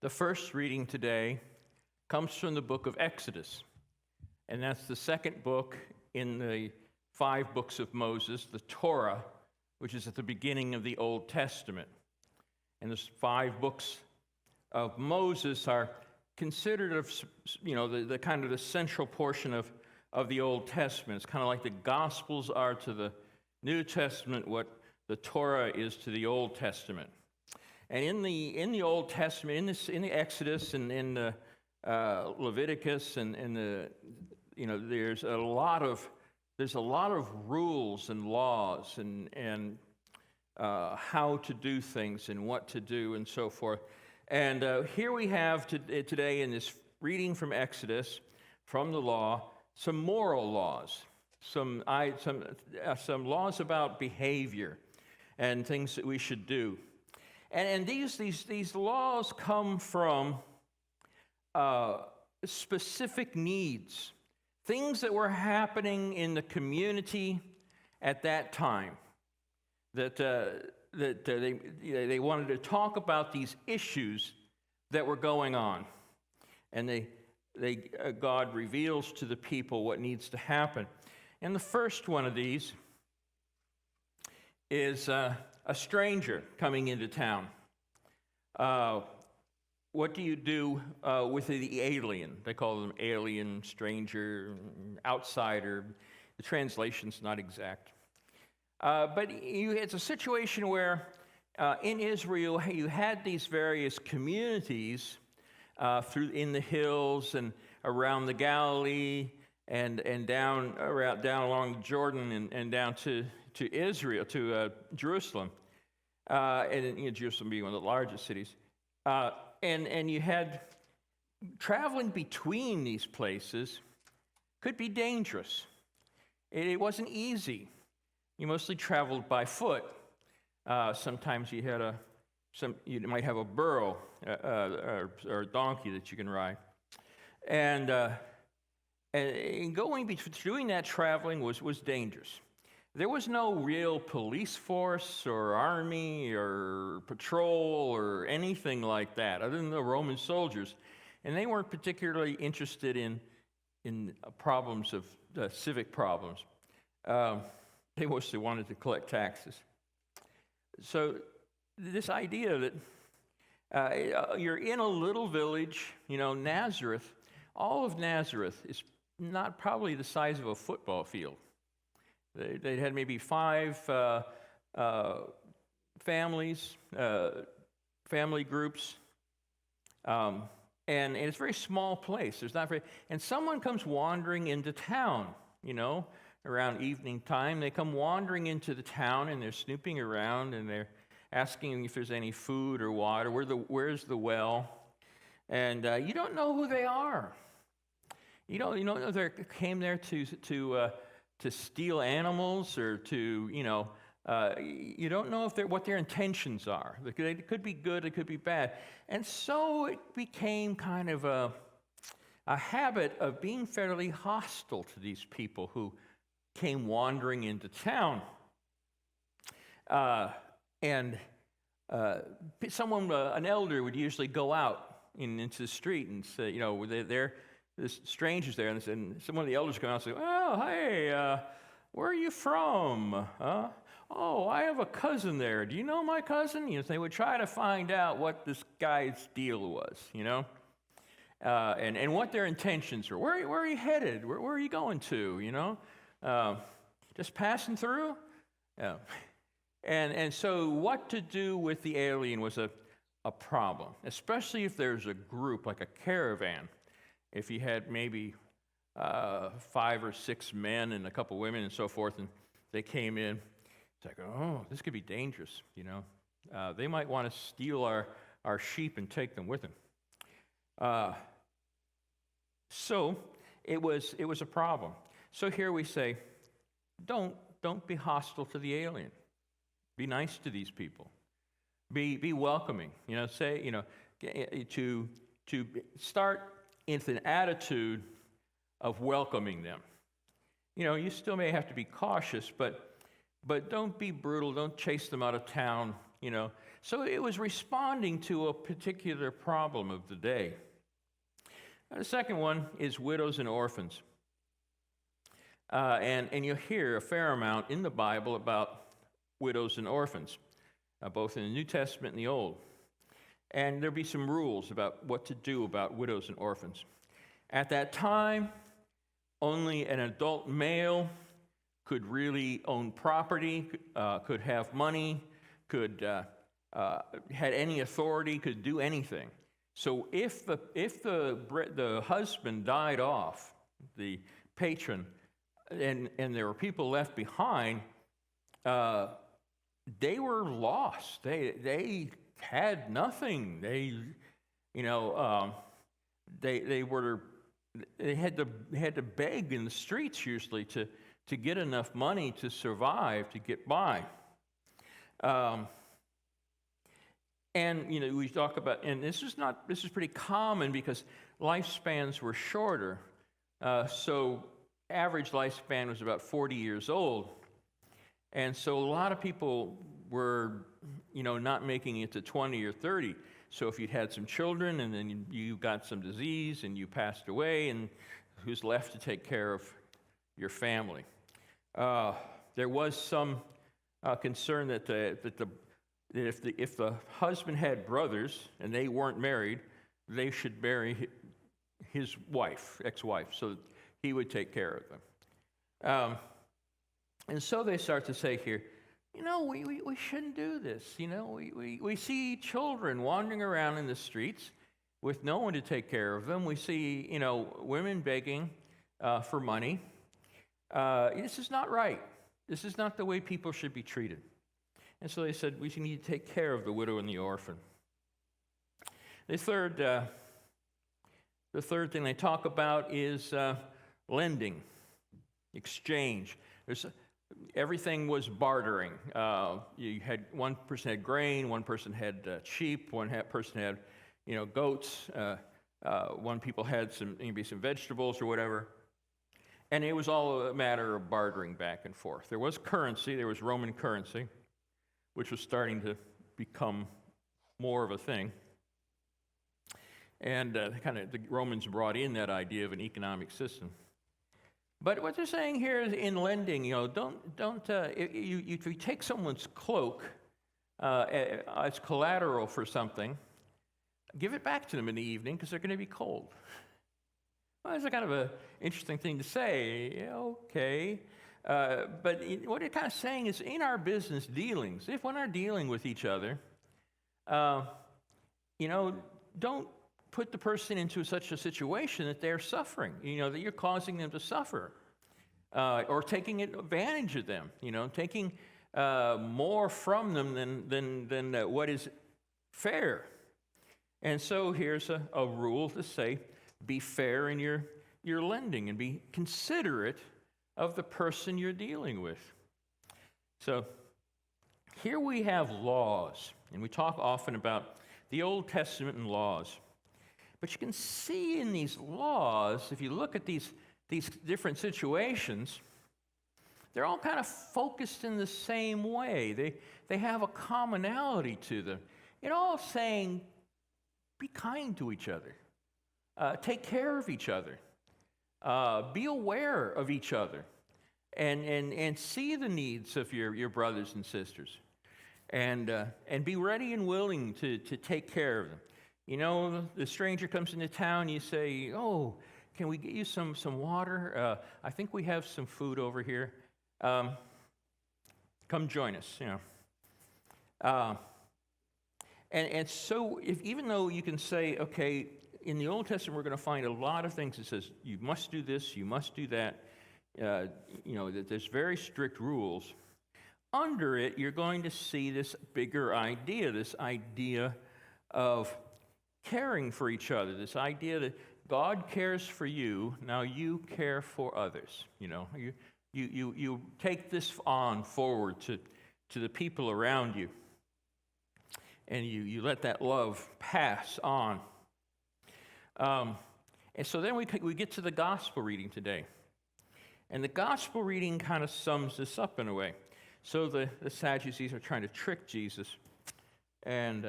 The first reading today comes from the book of Exodus, and that's the second book in the 5 books of Moses, the Torah, which is at the beginning of the Old Testament. And the 5 books of Moses are considered the kind of the central portion of the Old Testament. It's kind of like the Gospels are to the New Testament, what the Torah is to the Old Testament. And in the Old Testament, in the Exodus and in the Leviticus and there's a lot of rules and laws and how to do things and what to do and so forth. And here we have today in this reading from Exodus, from the law, some moral laws, some laws about behavior and things that we should do. And these laws come from specific needs, things that were happening in the community at that time. That they wanted to talk about these issues that were going on, and God reveals to the people what needs to happen. And the first one of these is a stranger coming into town. What do you do with the alien? They call them alien, stranger, outsider. The translation's not exact. But it's a situation where in Israel you had these various communities in the hills and around the Galilee and down along the Jordan and down to Israel, to Jerusalem, and Jerusalem being one of the largest cities. And you had traveling between these places could be dangerous. It wasn't easy. You mostly traveled by foot. Sometimes you might have a burro or a donkey that you can ride, and doing that traveling was dangerous. There was no real police force or army or patrol or anything like that, other than the Roman soldiers, and they weren't particularly interested in problems of civic problems. They mostly wanted to collect taxes. So this idea that you're in a little village, Nazareth, all of Nazareth is not probably the size of a football field. They had maybe 5 families, family groups, and it's a very small place. And someone comes wandering into town, around evening time. They come wandering into the town, and they're snooping around, and they're asking if there's any food or water. Where's the well? And you don't know who they are. You don't know if they came there to steal animals or to, you don't know what their intentions are. It could be good, it could be bad. And so it became kind of a habit of being fairly hostile to these people who came wandering into town. And an elder would usually go out into the street and say, there's strangers there, and some of the elders come out and say, "Oh, hey, where are you from? Oh, I have a cousin there. Do you know my cousin?" They would try to find out what this guy's deal was, and what their intentions were. Where are you headed? Where are you going to? Just passing through? Yeah. And so what to do with the alien was a problem, especially if there's a group, like a caravan. If you had maybe 5 or 6 men and a couple women and so forth, and they came in, it's like, oh, this could be dangerous, They might want to steal our sheep and take them with them. So it was a problem. So here we say, don't be hostile to the alien. Be nice to these people. Be welcoming. To start with an attitude of welcoming them. You still may have to be cautious, but don't be brutal. Don't chase them out of town. you know. So it was responding to a particular problem of the day. The second one is widows and orphans. And you'll hear a fair amount in the Bible about widows and orphans, both in the New Testament and the Old. And there'll be some rules about what to do about widows and orphans. At that time, only an adult male could really own property, could have money, could had any authority, could do anything. So if the husband died off, the patron, and there were people left behind, they were lost. They had nothing. They had to beg in the streets usually to get enough money to survive, to get by. And we talk about, and this is pretty common because lifespans were shorter. So average lifespan was about 40 years old. And so a lot of people were, not making it to 20 or 30. So if you'd had some children and then you got some disease and you passed away, and who's left to take care of your family? There was some concern that if the husband had brothers and they weren't married, they should marry his wife, ex-wife, so that he would take care of them. And so they start to say here, we shouldn't do this. We see children wandering around in the streets with no one to take care of them. We see, women begging for money. This is not right. This is not the way people should be treated. And so they said, we need to take care of the widow and the orphan. The third thing they talk about is lending, exchange. Everything was bartering. You had one person had grain, one person had sheep, person had goats. One people had maybe some vegetables or whatever. And it was all a matter of bartering back and forth. There was currency. There was Roman currency, which was starting to become more of a thing. And the Romans brought in that idea of an economic system. But what they're saying here is in lending, if you take someone's cloak as collateral for something, give it back to them in the evening because they're going to be cold. Well, that's a kind of an interesting thing to say. Okay. But what it's kind of saying is in our business dealings, if when we're dealing with each other, don't put the person into such a situation that they're suffering, that you're causing them to suffer, or taking advantage of them, taking more from them than what is fair. And so here's a rule to say, be fair in your lending and be considerate of the person you're dealing with. So here we have laws, and we talk often about the Old Testament and laws. But you can see in these laws, if you look at these different situations, they're all kind of focused in the same way. They have a commonality to them. It all saying, be kind to each other. Take care of each other. Be aware of each other. And see the needs of your brothers and sisters. And be ready and willing to take care of them. The stranger comes into town, you say, oh, can we get you some water? I think we have some food over here. Come join us, And so even though you can say, okay, in the Old Testament we're going to find a lot of things that says you must do this, you must do that, that there's very strict rules. Under it, you're going to see this bigger idea, this idea of caring for each other, this idea that God cares for you, now you care for others. You take this on forward to the people around you, and you let that love pass on. And so then we get to the gospel reading today. And the gospel reading kind of sums this up in a way. So the Sadducees are trying to trick Jesus. and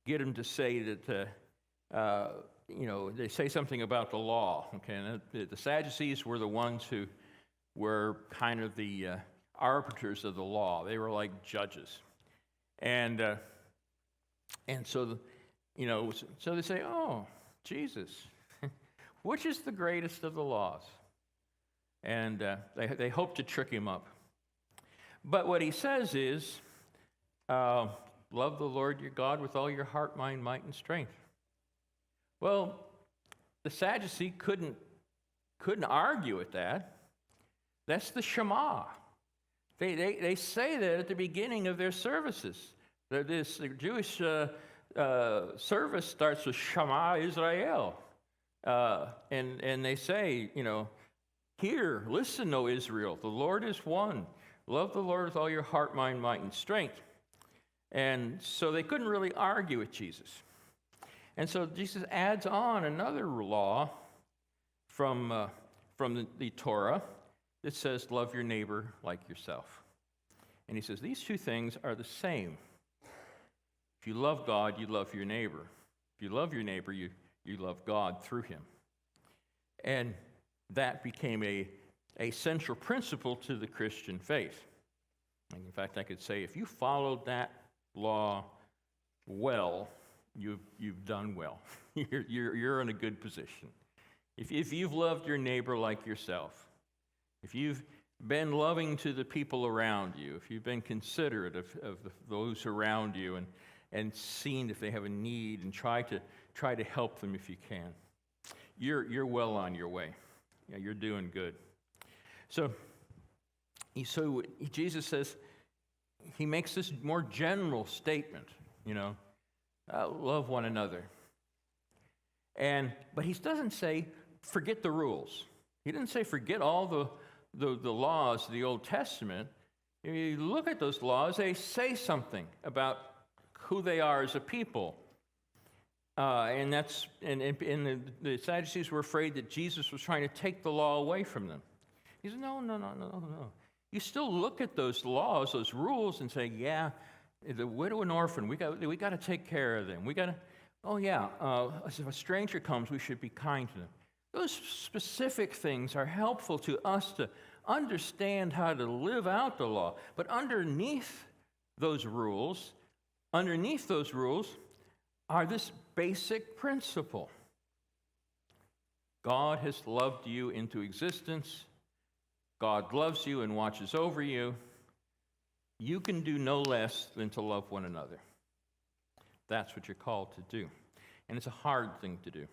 get them to say that, they say something about the law. Okay, and the Sadducees were the ones who were kind of the arbiters of the law. They were like judges, and so so they say, "Oh, Jesus, which is the greatest of the laws?" And they hope to trick him up. But what he says is, love the Lord your God with all your heart, mind, might, and strength. Well, the Sadducee couldn't argue with that. That's the Shema. They say that at the beginning of their services. The Jewish service starts with Shema Israel. And they say, hear, listen, O Israel, the Lord is one. Love the Lord with all your heart, mind, might, and strength. And so they couldn't really argue with Jesus. And so Jesus adds on another law from the Torah that says, love your neighbor like yourself. And he says, these two things are the same. If you love God, you love your neighbor. If you love your neighbor, you love God through him. And that became a central principle to the Christian faith. And in fact, I could say, if you followed that law well, you've done well. You're in a good position. If you've loved your neighbor like yourself, if you've been loving to the people around you, if you've been considerate of those around you and seen if they have a need and try to help them if you can, you're well on your way. Yeah, you're doing good. So Jesus says, he makes this more general statement, love one another. But he doesn't say, forget the rules. He didn't say, forget all the laws of the Old Testament. If you look at those laws, they say something about who they are as a people. And the Sadducees were afraid that Jesus was trying to take the law away from them. He said, no. You still look at those laws, those rules, and say, yeah, the widow and orphan, we got to take care of them. If a stranger comes, we should be kind to them. Those specific things are helpful to us to understand how to live out the law. But underneath those rules are this basic principle. God has loved you into existence. God loves you and watches over you. You can do no less than to love one another. That's what you're called to do. And it's a hard thing to do.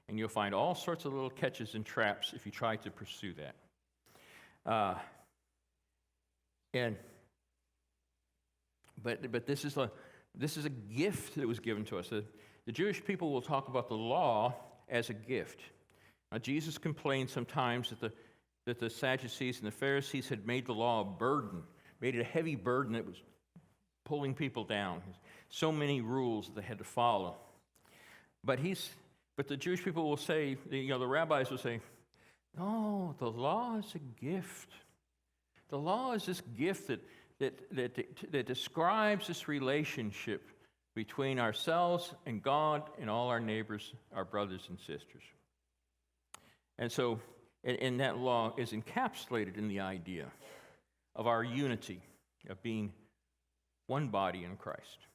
And you'll find all sorts of little catches and traps if you try to pursue that. But this is a gift that was given to us. The Jewish people will talk about the law as a gift. Now, Jesus complained sometimes that the Sadducees and the Pharisees had made the law a burden, made it a heavy burden that was pulling people down. So many rules that they had to follow. But the Jewish people will say, the rabbis will say, no, the law is a gift. The law is this gift that describes this relationship between ourselves and God and all our neighbors, our brothers and sisters. And so, and that law is encapsulated in the idea of our unity, of being one body in Christ.